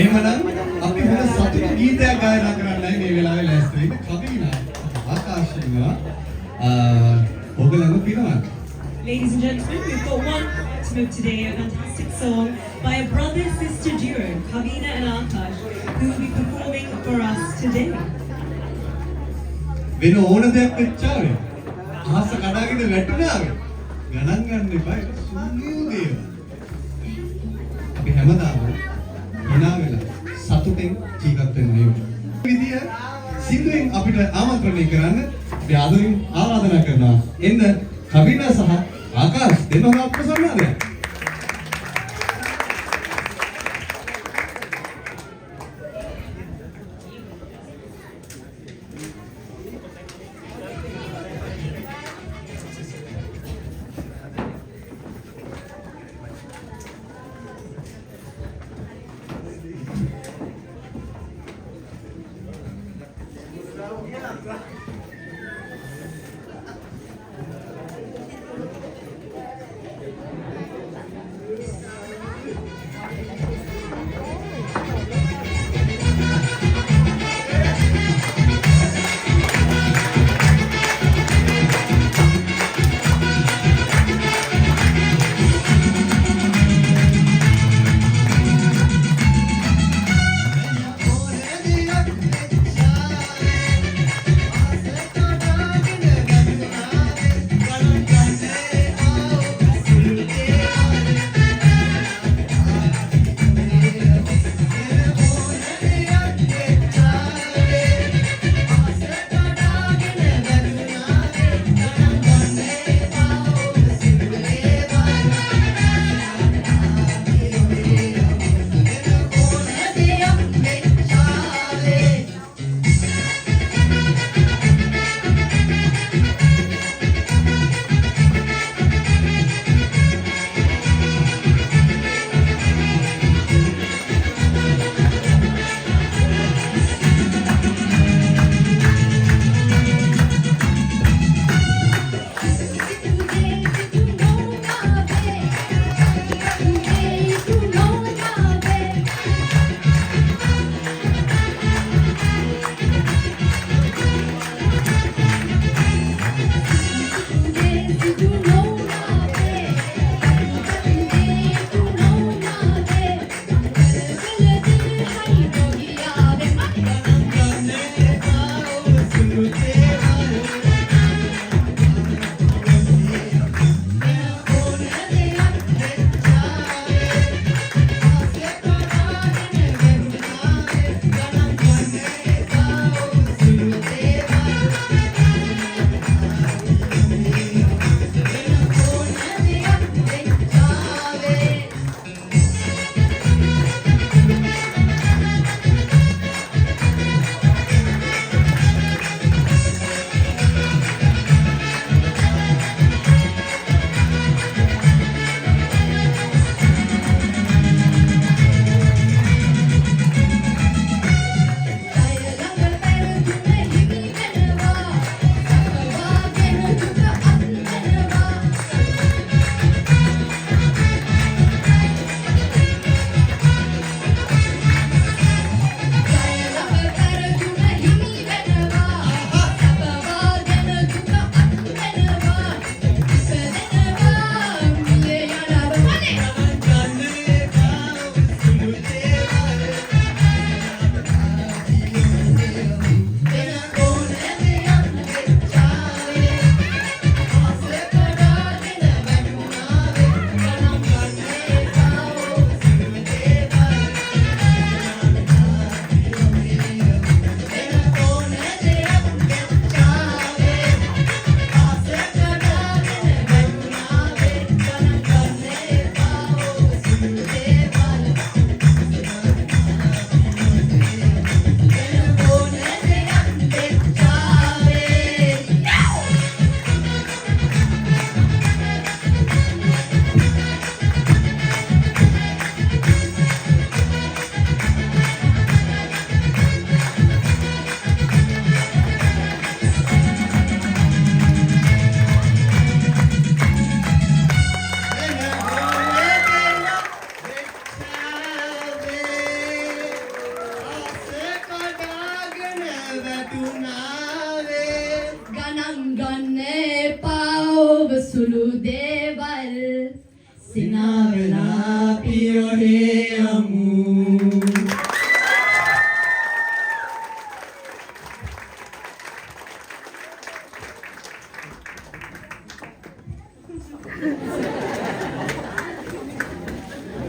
එහෙමනම් අපි හොඳ සතුටු ගීතයක් ගායනා කරන්නයි මේ වෙලාවේ ලෑස්ති වෙන්නේ. කවිනා ආකාශින ඔගලම පිනවන්න. Ladies and gentlemen, we've got one to move today, a fantastic song by a brother-sister duo, Kavina and Akash, who will be performing for us today. වෙන ඕන දෙයක් වෙච්චාවේ. අහස කඩාගෙන වැටුණාවේ. ගණන් ගන්න එපා. ඒක සුන්නියු දේවල්. අපි හැමදාම hina වෙලා සතුටෙන් ජීවත් වෙන්න ඕනේ. විදිය සිංහෙන් අපිට ආමන්ත්‍රණය කරන්න අපි ආදරෙන් ආරාධනා කරනවා. එන්න කවිනා සහ ආකාශ දෙන්නම අප්‍රසන්නද? ගණන් ගන්න එපා ඔබ සුළු දේවල් සිනාවෙලා පියොහේ යමු